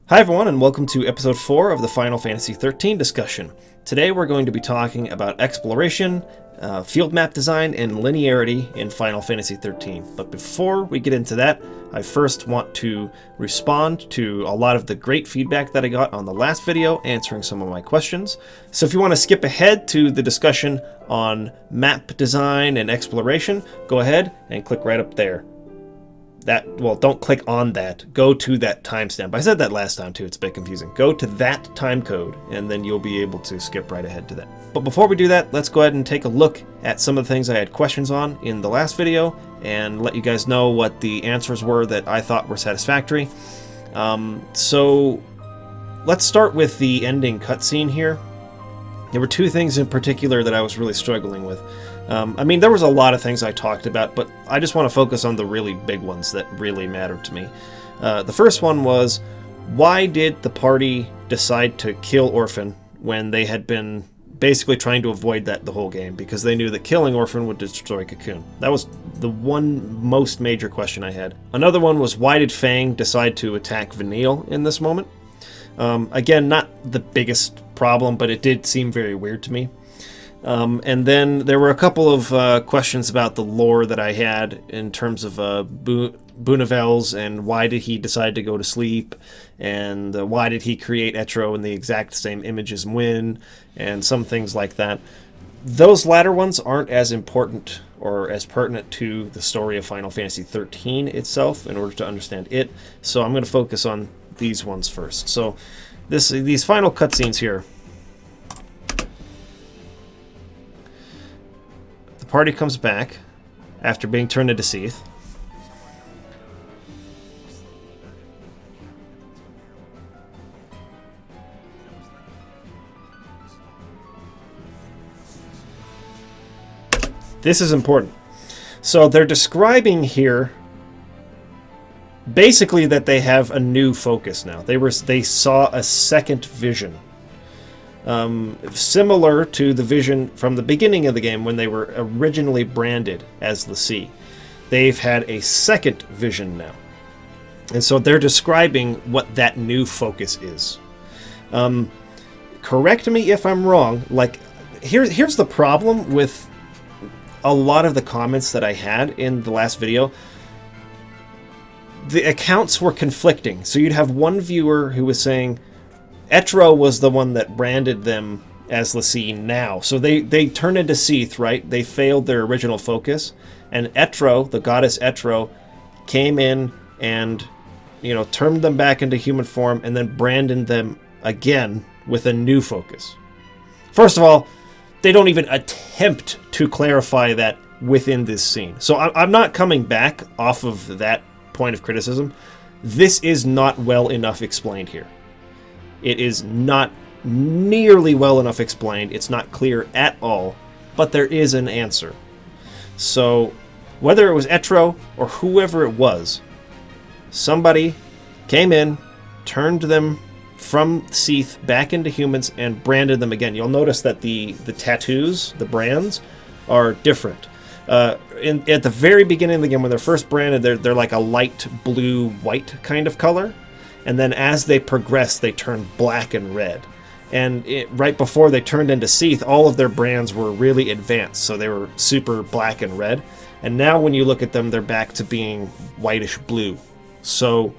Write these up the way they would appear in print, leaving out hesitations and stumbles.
Hi everyone, and welcome to episode 4 of the Final Fantasy XIII discussion. Today we're going to be talking about exploration, field map design, and linearity in Final Fantasy XIII. But before we get into that, I first want to respond to a lot of the great feedback that I got on the last video, answering some of my questions. So if you want to skip ahead to the discussion on map design and exploration, go ahead and click right up there. Don't click on that. Go to that timestamp. I said that last time too, it's a bit confusing. Go to that time code and then you'll be able to skip right ahead to that. But before we do that, let's go ahead and take a look at some of the things I had questions on in the last video and let you guys know what the answers were that I thought were satisfactory. So let's start with the ending cutscene here. There were two things in particular that I was really struggling with. There was a lot of things I talked about, but I just want to focus on the really big ones that really mattered to me. The first one was, why did the party decide to kill Orphan when they had been basically trying to avoid that the whole game, because they knew that killing Orphan would destroy Cocoon? That was the one most major question I had. Another one was, why did Fang decide to attack Vanille in this moment? Again, not the biggest problem, but it did seem very weird to me. And then there were a couple of questions about the lore that I had in terms of Boonavels, and why did he decide to go to sleep, and why did he create Etro in the exact same image as Mwyn, and some things like that. Those latter ones aren't as important or as pertinent to the story of Final Fantasy XIII itself in order to understand it, so I'm going to focus on these ones first. So these final cutscenes here. The party comes back after being turned into Seath. This is important. So they're describing here basically that they have a new focus now. They saw a second vision. Similar to the vision from the beginning of the game when they were originally branded as the Sea. They've had a second vision now. And so they're describing what that new focus is. Correct me if I'm wrong. Here's the problem with a lot of the comments that I had in the last video. The accounts were conflicting. So you'd have one viewer who was saying Etro was the one that branded them as l'Cie now. So they turned into Seath, right? They failed their original focus. And Etro, the goddess Etro, came in and, turned them back into human form and then branded them again with a new focus. First of all, they don't even attempt to clarify that within this scene. So I'm not coming back off of that point of criticism. This is not well enough explained here. It is not nearly well enough explained. It's not clear at all, but there is an answer. So whether it was Etro or whoever it was, somebody came in, turned them from Seath back into humans, and branded them again. You'll notice that the tattoos, the brands, are different. At the very beginning of the game, when they're first branded, they're like a light blue-white kind of color. And then as they progress, they turn black and red. And right before they turned into Seath, all of their brands were really advanced, so they were super black and red. And now when you look at them, they're back to being whitish blue. So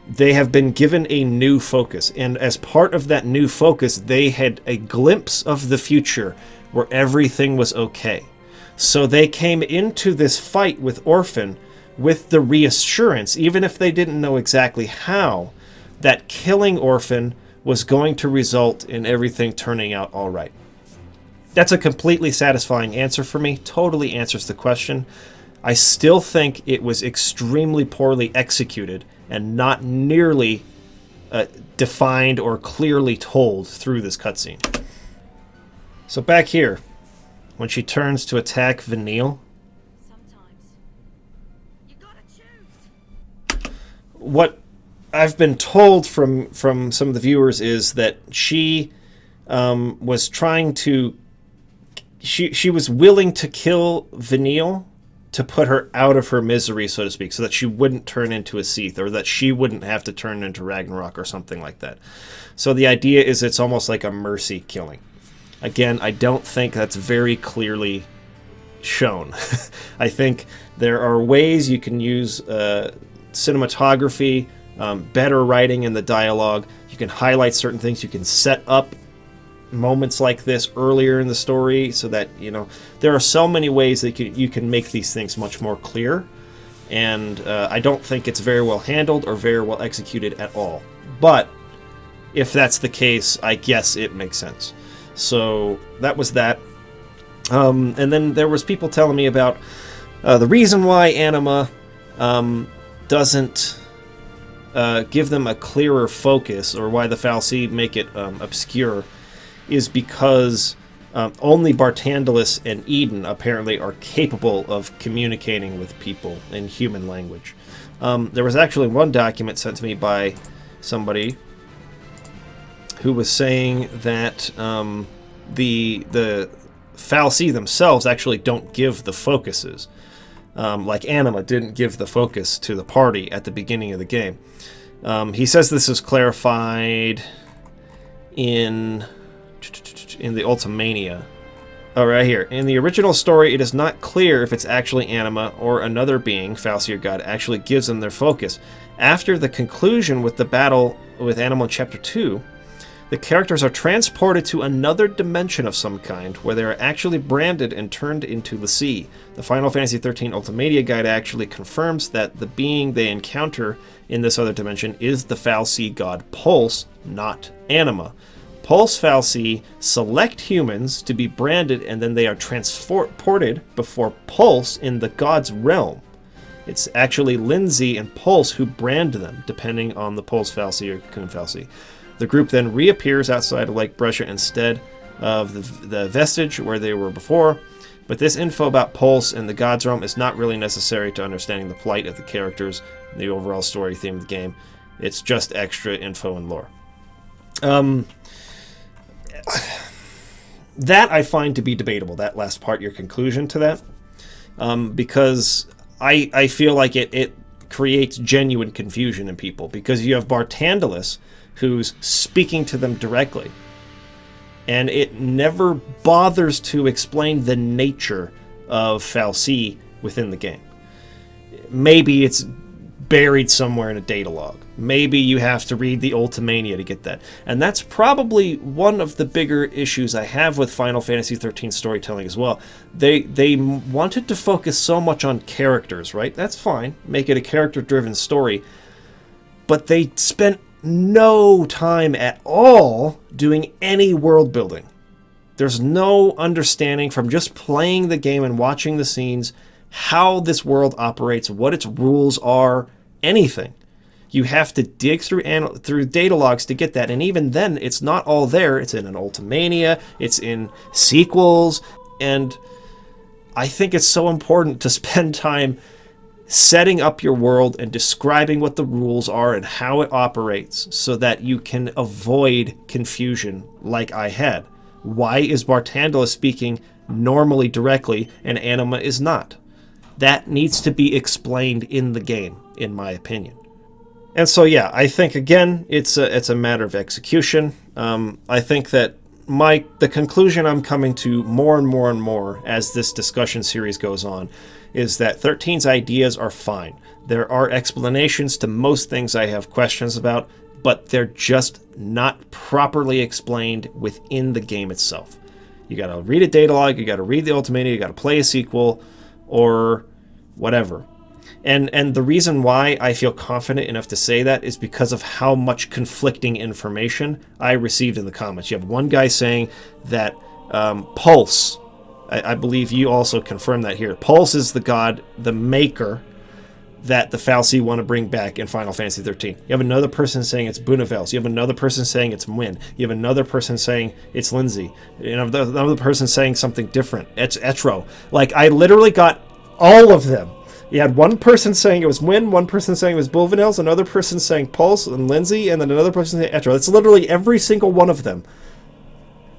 they have been given a new focus. And as part of that new focus, they had a glimpse of the future where everything was okay. So they came into this fight with Orphan with the reassurance, even if they didn't know exactly how, that killing Orphan was going to result in everything turning out all right. That's a completely satisfying answer for me. Totally answers the question. I still think it was extremely poorly executed and not nearly defined or clearly told through this cutscene. So back here, when she turns to attack Vanille, Sometimes you gotta choose. what I've been told from some of the viewers is that she was trying to... She was willing to kill Vanille to put her out of her misery, so to speak, so that she wouldn't turn into a Seath, or that she wouldn't have to turn into Ragnarok or something like that. So the idea is it's almost like a mercy killing. Again, I don't think that's very clearly shown. I think there are ways you can use cinematography, better writing in the dialogue. You can highlight certain things. You can set up moments like this earlier in the story so that, there are so many ways that you can make these things much more clear. And I don't think it's very well handled or very well executed at all. But if that's the case, I guess it makes sense. So that was that. And then there was people telling me about the reason why Anima doesn't give them a clearer focus, or why the fal'Cie make it obscure, is because only Barthandelus and Eden apparently are capable of communicating with people in human language. There was actually one document sent to me by somebody who was saying that the fal'Cie themselves actually don't give the focuses. Like Anima didn't give the focus to the party at the beginning of the game. He says this is clarified in the Ultimania. Oh, right here. In the original story, it is not clear if it's actually Anima or another being, fal'Cie or God, actually gives them their focus. After the conclusion with the battle with Anima in Chapter 2, the characters are transported to another dimension of some kind, where they are actually branded and turned into the sea. The Final Fantasy XIII Ultimania guide actually confirms that the being they encounter in this other dimension is the fal'Cie god Pulse, not Anima. Pulse fal'Cie select humans to be branded, and then they are transported before Pulse in the god's realm. It's actually Lindsay and Pulse who brand them, depending on the Pulse fal'Cie or Cocoon fal'Cie. The group then reappears outside of Lake Brescia instead of the vestige where they were before, but this info about Pulse and the God's Realm is not really necessary to understanding the plight of the characters and the overall story theme of the game. It's just extra info and lore. That I find to be debatable, that last part, your conclusion to that, because I feel like it creates genuine confusion in people, because you have Barthandelus who's speaking to them directly, and it never bothers to explain the nature of fal'Cie within the game. Maybe it's buried somewhere in a data log. Maybe you have to read the Ultimania to get that. And that's probably one of the bigger issues I have with Final Fantasy XIII storytelling as well. They wanted to focus so much on characters, right? That's fine. Make it a character-driven story. But they spent no time at all doing any world building. There's no understanding from just playing the game and watching the scenes how this world operates, what its rules are, anything. You have to dig through data logs to get that, and even then, it's not all there. It's in an Ultimania, it's in sequels, and I think it's so important to spend time setting up your world and describing what the rules are and how it operates so that you can avoid confusion like I had. Why is Barthandelus speaking normally directly and Anima is not? That needs to be explained in the game, in my opinion. And so, yeah, I think, again, it's a matter of execution. I think that the conclusion I'm coming to more and more and more as this discussion series goes on is that 13's ideas are fine. There are explanations to most things I have questions about, but they're just not properly explained within the game itself. You gotta read a data log, you gotta read the Ultimania, you gotta play a sequel, or whatever. And the reason why I feel confident enough to say that is because of how much conflicting information I received in the comments. You have one guy saying that Pulse, I believe you also confirmed that here, Pulse is the god, the maker, that the fal'Cie want to bring back in Final Fantasy XIII. You have another person saying it's Bunavels. You have another person saying it's Mwyn. You have another person saying it's Lindsay. You know, another person saying something different. It's Etro. Like, I literally got all of them. You had one person saying it was Mwyn, one person saying it was Bulvanels, another person saying Pulse and Lindsay, and then another person saying Etro. It's literally every single one of them.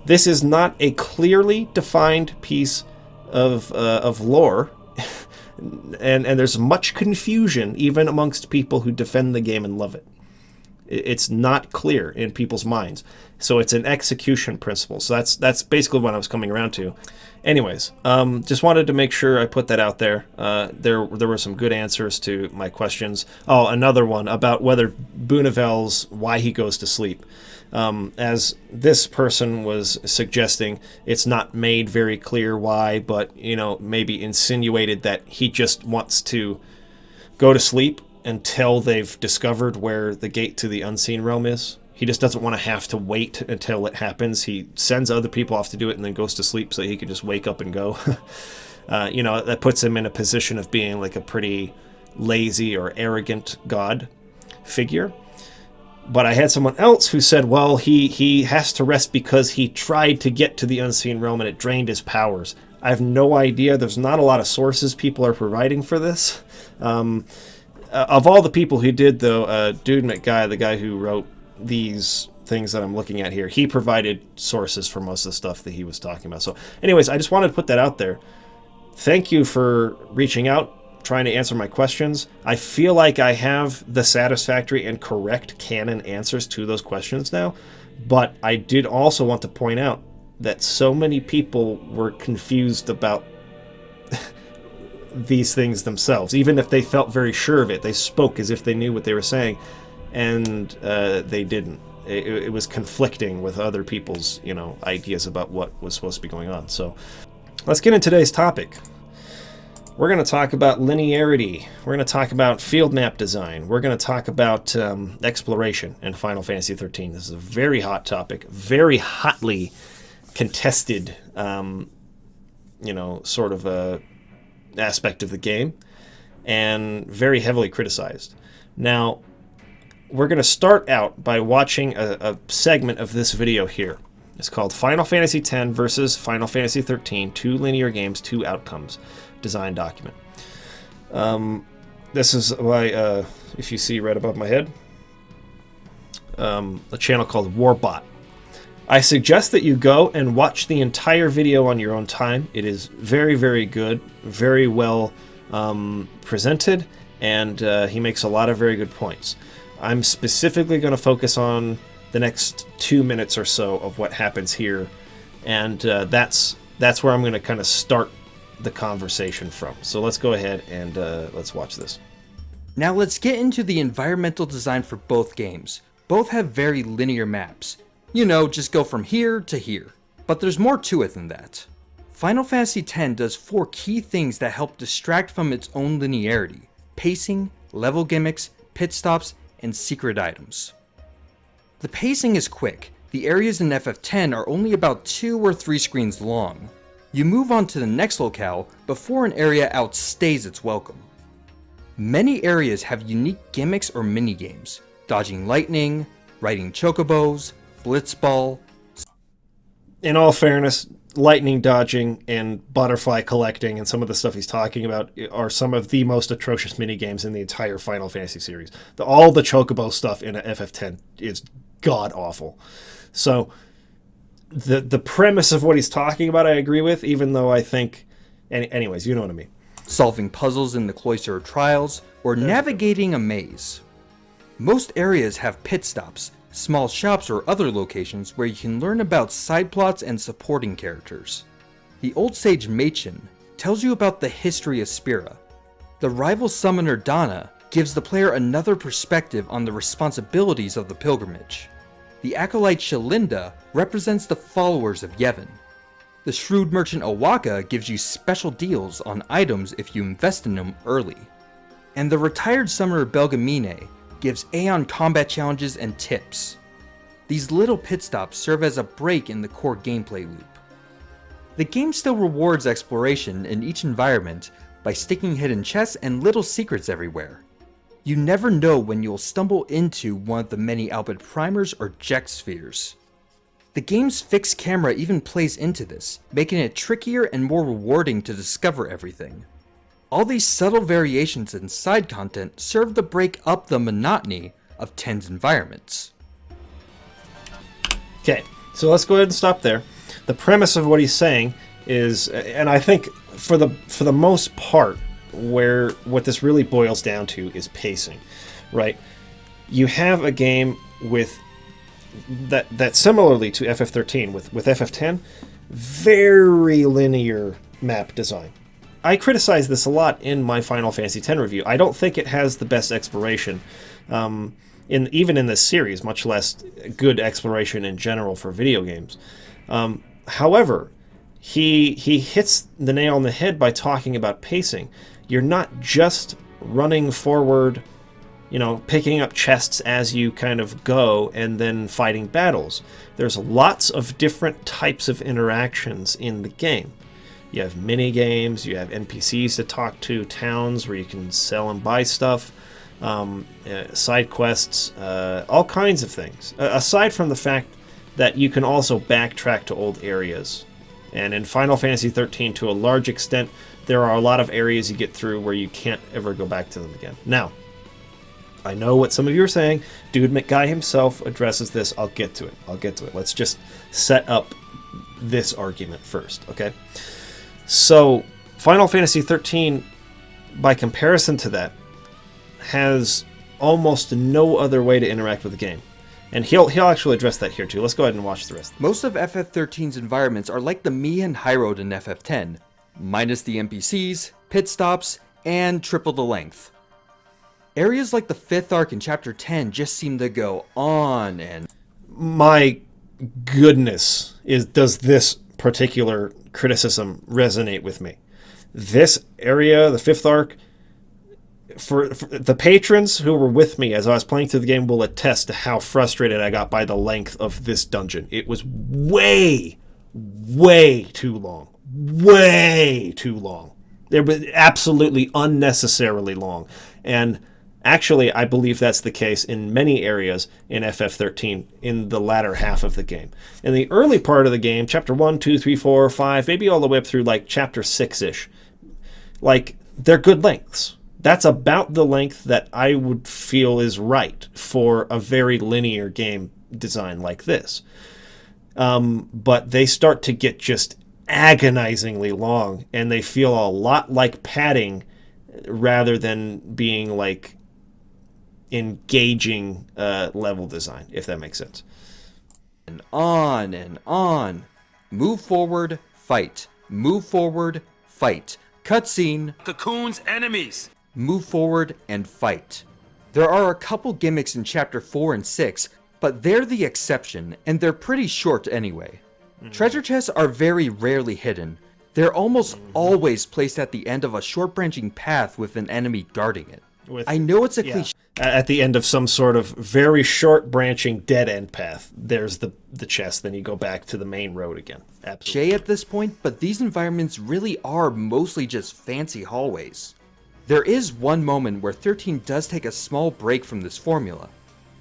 This is not a clearly defined piece of lore. And there's much confusion even amongst people who defend the game and love it. It's not clear in people's minds. So it's an execution principle. So that's basically what I was coming around to. Anyways, just wanted to make sure I put that out there. There were some good answers to my questions. Oh, another one about whether Booneville's why he goes to sleep. As this person was suggesting, it's not made very clear why, but maybe insinuated that he just wants to go to sleep until they've discovered where the gate to the unseen realm is. He just doesn't want to have to wait until it happens. He sends other people off to do it and then goes to sleep so he can just wake up and go. That puts him in a position of being like a pretty lazy or arrogant god figure. But I had someone else who said, well, he has to rest because he tried to get to the unseen realm and it drained his powers. I have no idea. There's not a lot of sources people are providing for this. Of all the people who did, though, Dude McGuy, the guy who wrote these things that I'm looking at here, he provided sources for most of the stuff that he was talking about. So anyways, I just wanted to put that out there. Thank you for reaching out, trying to answer my questions. I feel like I have the satisfactory and correct canon answers to those questions now, but I did also want to point out that so many people were confused about these things themselves. Even if they felt very sure of it, they spoke as if they knew what they were saying, and they didn't. It was conflicting with other people's, ideas about what was supposed to be going on. So let's get into today's topic. We're going to talk about linearity. We're going to talk about field map design. We're going to talk about exploration in Final Fantasy XIII. This is a very hot topic, very hotly contested, sort of a aspect of the game, and very heavily criticized. Now, we're going to start out by watching a segment of this video here. It's called Final Fantasy X versus Final Fantasy XIII, 2 linear games, 2 outcomes, design document. This is by, if you see right above my head, a channel called Warbot. I suggest that you go and watch the entire video on your own time. It is very, very good, very well presented, and he makes a lot of very good points. I'm specifically going to focus on the next 2 minutes or so of what happens here, and that's where I'm going to kind of start the conversation from. So let's go ahead and let's watch this. Now let's get into the environmental design for both games. Both have very linear maps. Just go from here to here. But there's more to it than that. Final Fantasy X does 4 key things that help distract from its own linearity: pacing, level gimmicks, pit stops, and secret items. The pacing is quick. The areas in FF10 are only about 2 or 3 screens long. You move on to the next locale before an area outstays its welcome. Many areas have unique gimmicks or minigames: dodging lightning, riding chocobos, blitzball. In all fairness, lightning dodging and butterfly collecting and some of the stuff he's talking about are some of the most atrocious minigames in the entire Final Fantasy series. All the chocobo stuff in FF10 is god-awful. So the premise of what he's talking about I agree with, even though I think... Anyways, you know what I mean. Solving puzzles in the Cloister of Trials, or navigating a maze. Most areas have pit stops, small shops or other locations where you can learn about side plots and supporting characters. The Old Sage Machen tells you about the history of Spira. The rival summoner Dana gives the player another perspective on the responsibilities of the pilgrimage. The acolyte Shalinda represents the followers of Yevon. The shrewd merchant Awaka gives you special deals on items if you invest in them early. And the retired summoner Belgamine gives Aeon combat challenges and tips. These little pit stops serve as a break in the core gameplay loop. The game still rewards exploration in each environment by sticking hidden chests and little secrets everywhere. You never know when you'll stumble into one of the many Albert primers or Jex spheres. The game's fixed camera even plays into this, making it trickier and more rewarding to discover everything. All these subtle variations in side content serve to break up the monotony of X's environments. Okay, so let's go ahead and stop there. The premise of what he's saying is, and I think for the most part, where what this really boils down to is pacing, right? You have a game with that similarly to FF13 with FF10, very linear map design. I criticize this a lot in my Final Fantasy X review. I don't think it has the best exploration, even in this series, much less good exploration in general for video games. However, he hits the nail on the head by talking about pacing. You're not just running forward, picking up chests as you kind of go and then fighting battles. There's lots of different types of interactions in the game. You have mini games, you have NPCs to talk to, towns where you can sell and buy stuff, side quests, all kinds of things. Aside from the fact that you can also backtrack to old areas. And in Final Fantasy XIII, to a large extent, there are a lot of areas you get through where you can't ever go back to them again. Now, I know what some of you are saying. Dude McGuy himself addresses this. I'll get to it. Let's just set up this argument first, okay? So, Final Fantasy XIII, by comparison to that, has almost no other way to interact with the game. And he'll actually address that here too. Let's go ahead and watch the rest. Most of FF13's environments are like the Mi'ihen High Road in FF10, minus the NPCs, pit stops, and triple the length. Areas like the 5th arc in Chapter 10 just seem to go on and... My goodness, does this particular criticism resonate with me. This area, the 5th arc, for the patrons who were with me as I was playing through the game will attest to how frustrated I got by the length of this dungeon. It was way too long. Way too long. It was absolutely unnecessarily long. And actually, I believe that's the case in many areas in FF13 in the latter half of the game. In the early part of the game, Chapter 1, 2, 3, 4, 5, maybe all the way up through like Chapter 6-ish, like, they're good lengths. That's about the length that I would feel is right for a very linear game design like this. But they start to get just agonizingly long, and they feel a lot like padding rather than being like engaging level design, if that makes sense. And on and on. Move forward, fight. Move forward, fight. Cutscene. Cocoon's enemies. Move forward and fight. There are a couple gimmicks in Chapter 4 and 6, but they're the exception, and they're pretty short anyway. Treasure chests are very rarely hidden. They're almost always placed at the end of a short branching path with an enemy guarding it. I know it's a cliche. At the end of some sort of very short branching dead end path, there's the chest, then you go back to the main road again. Absolutely. At this point, but these environments really are mostly just fancy hallways. There is one moment where 13 does take a small break from this formula.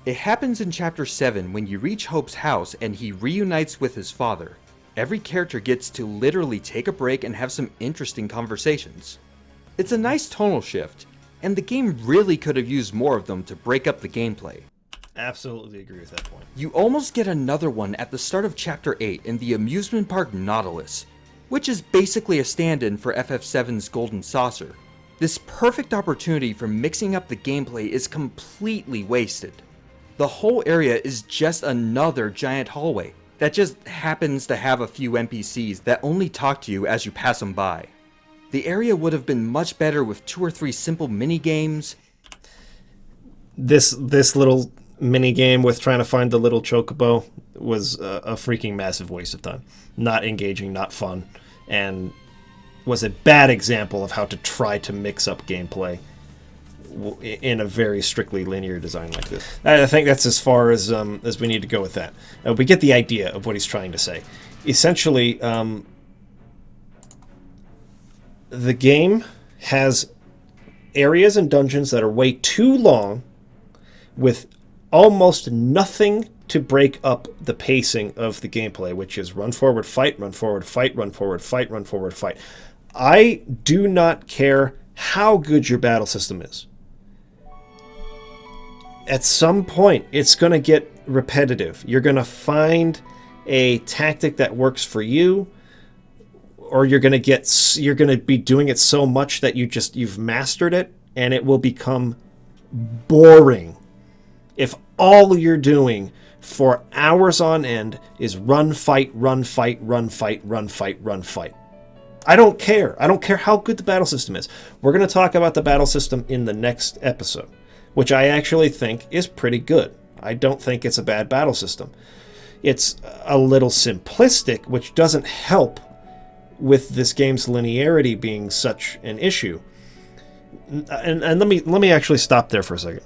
It happens in Chapter 7 when you reach Hope's house and he reunites with his father. Every character gets to literally take a break and have some interesting conversations. It's a nice tonal shift, and the game really could have used more of them to break up the gameplay. Absolutely agree with that point. You almost get another one at the start of Chapter 8 in the amusement park Nautilus, which is basically a stand-in for FF7's Golden Saucer. This perfect opportunity for mixing up the gameplay is completely wasted. The whole area is just another giant hallway that just happens to have a few NPCs that only talk to you as you pass them by. The area would have been much better with 2 or 3 simple mini-games. This little mini-game with trying to find the little chocobo was a freaking massive waste of time. Not engaging, not fun, and was a bad example of how to try to mix up gameplay in a very strictly linear design like this. I think that's as far as we need to go with that. We get the idea of what he's trying to say. Essentially, the game has areas and dungeons that are way too long with almost nothing to break up the pacing of the gameplay, which is run forward, fight, run forward, fight, run forward, fight, run forward, fight. I do not care how good your battle system is. At some point, it's going to get repetitive. You're going to find a tactic that works for you, or you're going to be doing it so much that you've mastered it, and it will become boring if all you're doing for hours on end is run, fight, run, fight, run, fight, run, fight, run, fight. I don't care. I don't care how good the battle system is. We're going to talk about the battle system in the next episode, which I actually think is pretty good. I don't think it's a bad battle system. It's a little simplistic, which doesn't help with this game's linearity being such an issue. And let me actually stop there for a second.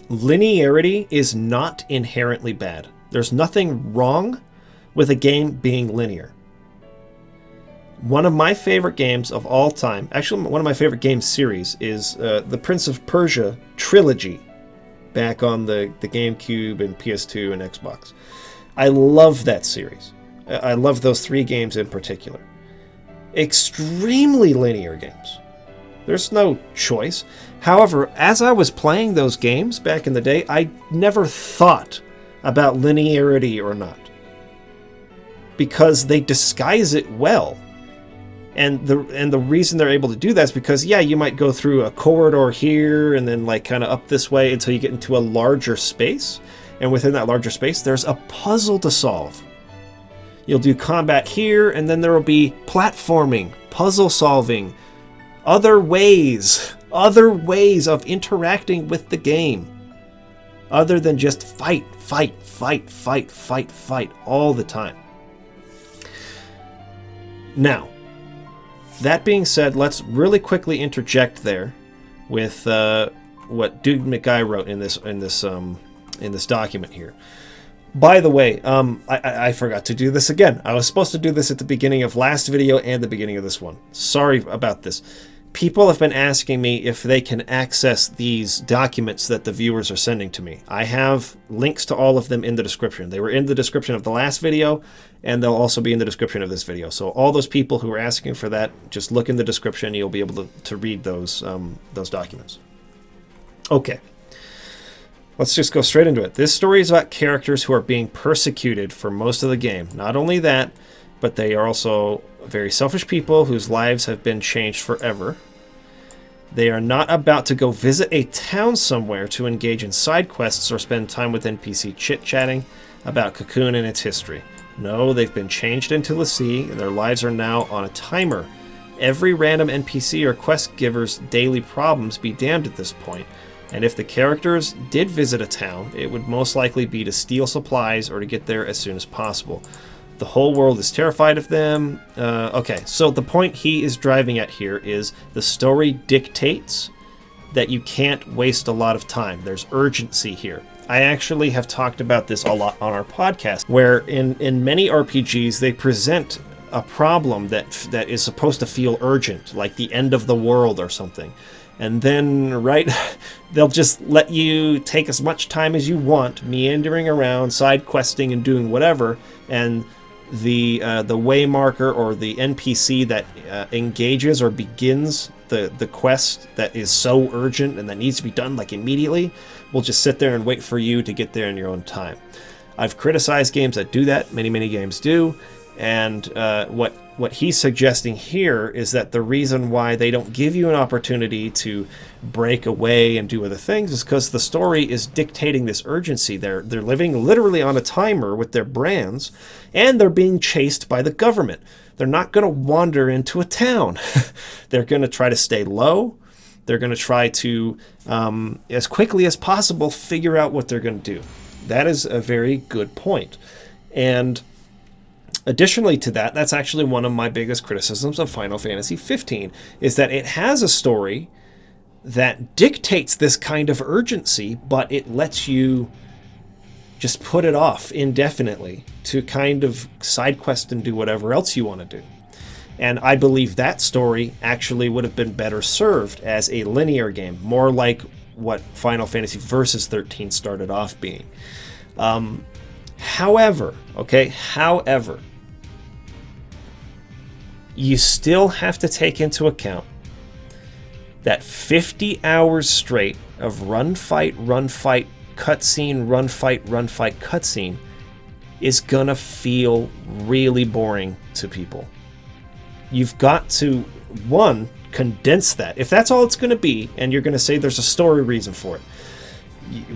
Linearity is not inherently bad. There's nothing wrong with a game being linear. One of my favorite games of all time, actually one of my favorite game series, is the Prince of Persia trilogy back on the GameCube and PS2 and Xbox. I love that series. I love those 3 games in particular. Extremely linear games. There's no choice. However, as I was playing those games back in the day, I never thought about linearity or not, because they disguise it well. And the reason they're able to do that is because, yeah, you might go through a corridor here and then like kind of up this way until you get into a larger space. And within that larger space, there's a puzzle to solve. You'll do combat here, and then there will be platforming, puzzle solving, other ways of interacting with the game, other than just fight all the time. Now, that being said, let's really quickly interject there with what Dude McGuy wrote in this document here. By the way, I forgot to do this again. I was supposed to do this at the beginning of last video and the beginning of this one. Sorry about this. People have been asking me if they can access these documents that the viewers are sending to me. I have links to all of them in the description. They were in the description of the last video, and they'll also be in the description of this video. So all those people who are asking for that, just look in the description. You'll be able to read those documents. Okay. Let's just go straight into it. This story is about characters who are being persecuted for most of the game. Not only that, but they are also very selfish people whose lives have been changed forever. They are not about to go visit a town somewhere to engage in side quests or spend time with NPC chit-chatting about Cocoon and its history. No, they've been changed into l'Cie, and their lives are now on a timer. Every random NPC or quest giver's daily problems be damned at this point. And if the characters did visit a town, it would most likely be to steal supplies or to get there as soon as possible. The whole world is terrified of them. Okay, so the point he is driving at here is the story dictates that you can't waste a lot of time. There's urgency here. I actually have talked about this a lot on our podcast, where in many RPGs they present a problem that is supposed to feel urgent, like the end of the world or something. And then, right, they'll just let you take as much time as you want, meandering around, side questing, and doing whatever. And the way marker or the NPC that engages or begins the quest that is so urgent and that needs to be done like immediately will just sit there and wait for you to get there in your own time. I've criticized games that do that. Many games do. And what he's suggesting here is that the reason why they don't give you an opportunity to break away and do other things is because the story is dictating this urgency. They're living literally on a timer with their brands, and they're being chased by the government. They're not going to wander into a town. They're going to try to stay low. They're going to try to, as quickly as possible, figure out what they're going to do. That is a very good point. And additionally to that, that's actually one of my biggest criticisms of Final Fantasy XV, is that it has a story that dictates this kind of urgency, but it lets you just put it off indefinitely to kind of side quest and do whatever else you want to do. And I believe that story actually would have been better served as a linear game, more like what Final Fantasy Versus 13 started off being. However, you still have to take into account that 50 hours straight of run, fight, cutscene, run, fight, cutscene is gonna feel really boring to people. you've got to, one, condense that. If that's all it's going to be, and you're going to say there's a story reason for it,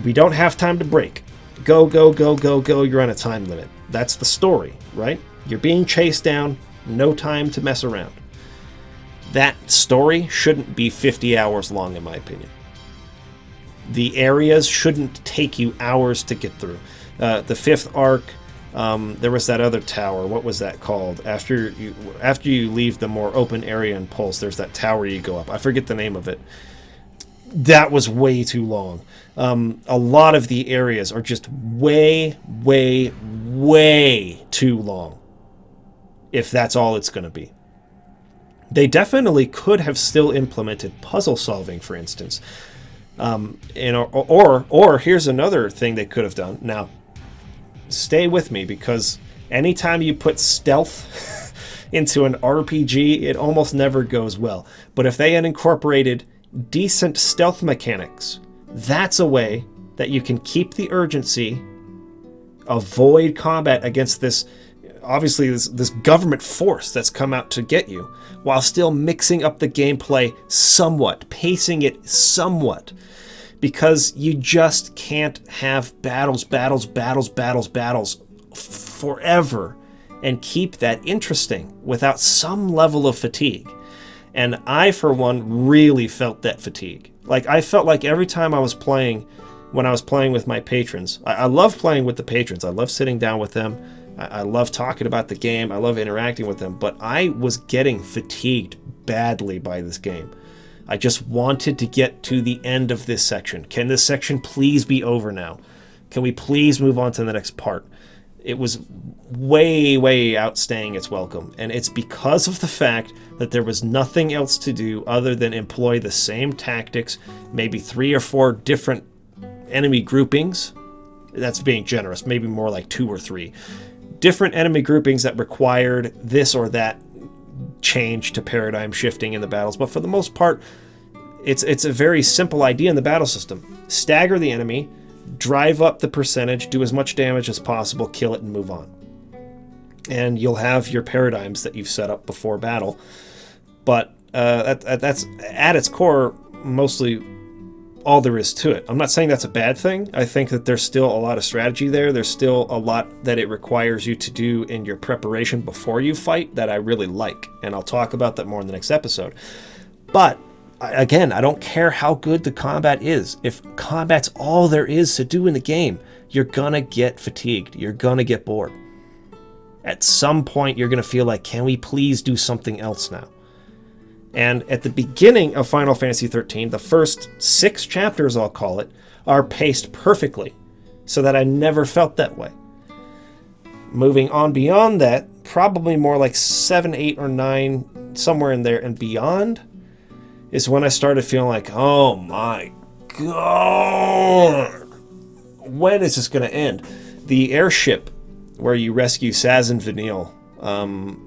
we don't have time to break. Go, go, go, go, go. You're on a time limit. That's the story, right? You're being chased down. No time to mess around. That story shouldn't be 50 hours long, in my opinion. The areas shouldn't take you hours to get through. The fifth arc, there was that other tower. What was that called? After you leave the more open area and Pulse, there's that tower you go up. I forget the name of it. That was way too long. A lot of the areas are just way, way, way too long, if that's all it's going to be. They definitely could have still implemented puzzle solving, for instance. Or here's another thing they could have done. Now, stay with me, because anytime you put stealth into an RPG, it almost never goes well. But if they had incorporated decent stealth mechanics, that's a way that you can keep the urgency, avoid combat against this, obviously this government force that's come out to get you, while still mixing up the gameplay somewhat, pacing it somewhat. Because you just can't have battles forever and keep that interesting without some level of fatigue. And I, for one, really felt that fatigue. Like, I felt like every time I was playing, when I was playing with my patrons, I love playing with the patrons. I love sitting down with them. I love talking about the game. I love interacting with them. But I was getting fatigued badly by this game. I just wanted to get to the end of this section. Can this section please be over now? Can we please move on to the next part? It was way, way outstaying its welcome. And it's because of the fact that there was nothing else to do other than employ the same tactics, maybe 3 or 4 different enemy groupings. That's being generous, maybe more like 2 or 3. Different enemy groupings that required this or that change to paradigm shifting in the battles. But for the most part, it's a very simple idea in the battle system. Stagger the enemy, drive up the percentage, do as much damage as possible, kill it, and move on. And you'll have your paradigms that you've set up before battle. But that's at its core mostly all there is to it. I'm not saying that's a bad thing. I think that there's still a lot of strategy there. There's still a lot that it requires you to do in your preparation before you fight that I really like. And I'll talk about that more in the next episode. But again, I don't care how good the combat is. If combat's all there is to do in the game, you're gonna get fatigued. You're gonna get bored. At some point, you're gonna feel like, can we please do something else now? And at the beginning of Final Fantasy XIII, the first 6 chapters, I'll call it, are paced perfectly, so that I never felt that way. Moving on beyond that, probably more like 7, 8, or 9, somewhere in there and beyond, is when I started feeling like, oh my god, when is this going to end? The airship where you rescue Saz and Vanille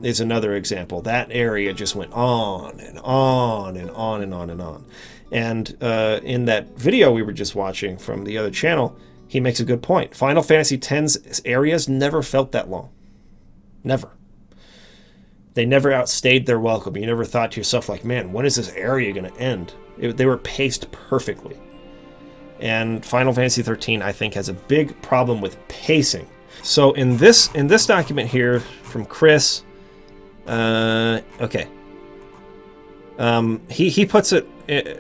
is another example. That area just went on and on and on and on and on. And in that video we were just watching from the other channel, he makes a good point. Final Fantasy X's areas never felt that long. Never. They never outstayed their welcome. You never thought to yourself like, man, when is this area going to end? They were paced perfectly. And Final Fantasy XIII, I think, has a big problem with pacing. So in this document here from Chris, okay, he puts it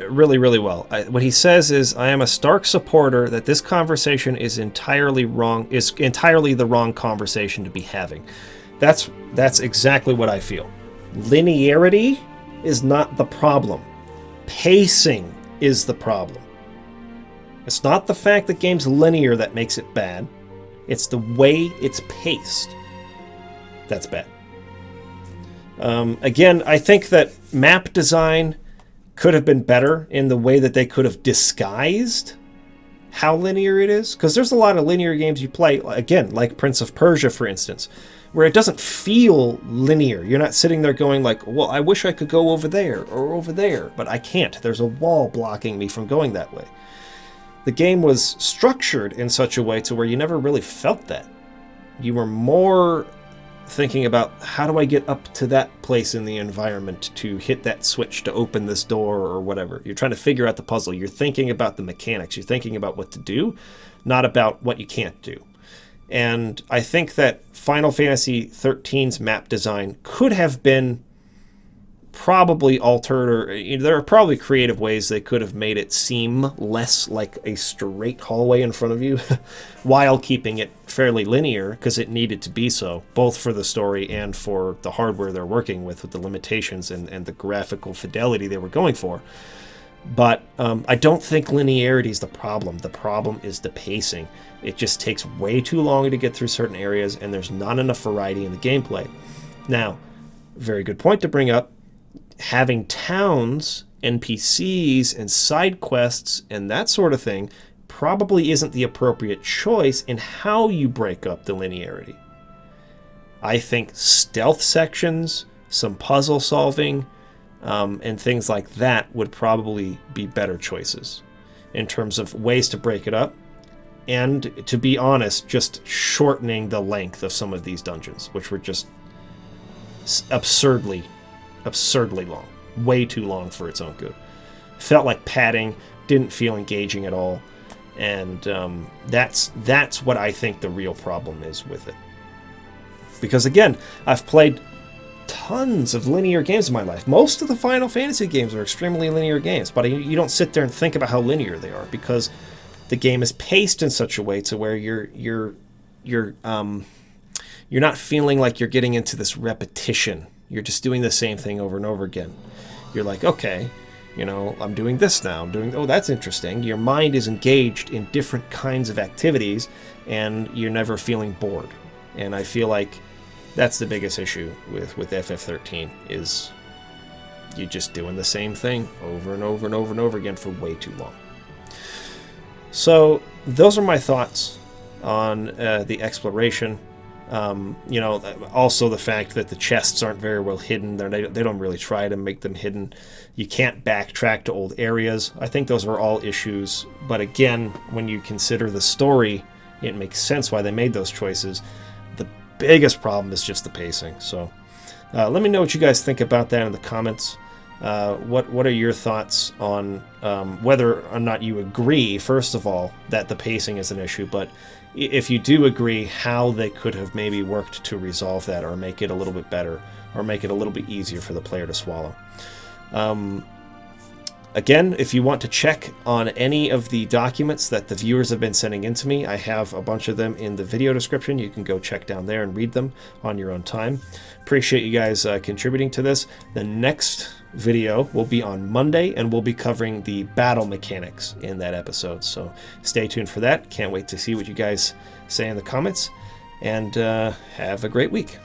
really, really well. What he says is, I am a stark supporter that this conversation is entirely the wrong conversation to be having. That's exactly what I feel. Linearity is not the problem. Pacing is the problem. It's not the fact that game's linear that makes it bad. It's the way it's paced that's bad. Again, I think that map design could have been better in the way that they could have disguised how linear it is. Because there's a lot of linear games you play, again, like Prince of Persia, for instance, where it doesn't feel linear. You're not sitting there going like, well, I wish I could go over there or over there, but I can't. There's a wall blocking me from going that way. The game was structured in such a way to where you never really felt that. You were more thinking about how do I get up to that place in the environment to hit that switch to open this door or whatever. You're trying to figure out the puzzle. You're thinking about the mechanics. You're thinking about what to do, not about what you can't do. And I think that Final Fantasy XIII's map design could have been probably altered, or there are probably creative ways they could have made it seem less like a straight hallway in front of you while keeping it fairly linear, because it needed to be so, both for the story and for the hardware they're working with the limitations and the graphical fidelity they were going for. But I don't think linearity is the problem. The problem is the pacing. It just takes way too long to get through certain areas, and there's not enough variety in the gameplay. Now, very good point to bring up. Having towns, NPCs, and side quests, and that sort of thing probably isn't the appropriate choice in how you break up the linearity. I think stealth sections, some puzzle solving, and things like that would probably be better choices in terms of ways to break it up. And to be honest, just shortening the length of some of these dungeons, which were just absurdly long. Way too long for its own good. Felt like padding, didn't feel engaging at all. And that's what I think the real problem is with it. Because again, I've played tons of linear games in my life. Most of the Final Fantasy games are extremely linear games, but you don't sit there and think about how linear they are, because the game is paced in such a way to where you're not feeling like you're getting into this repetition. You're just doing the same thing over and over again. You're like, okay, I'm doing this now. Oh, that's interesting. Your mind is engaged in different kinds of activities, and you're never feeling bored. And I feel like that's the biggest issue with FF13 is you're just doing the same thing over and over and over and over again for way too long. So those are my thoughts on the exploration. Also the fact that the chests aren't very well hidden. They don't really try to make them hidden. You can't backtrack to old areas. I think those are all issues. But again, when you consider the story, it makes sense why they made those choices. The biggest problem is just the pacing. So let me know what you guys think about that in the comments. What are your thoughts on whether or not you agree, first of all, that the pacing is an issue, but if you do agree, how they could have maybe worked to resolve that or make it a little bit better or make it a little bit easier for the player to swallow. Again, if you want to check on any of the documents that the viewers have been sending in to me, I have a bunch of them in the video description. You can go check down there and read them on your own time. Appreciate you guys contributing to this. The next video will be on Monday, and we'll be covering the battle mechanics in that episode. So stay tuned for that. Can't wait to see what you guys say in the comments, and have a great week.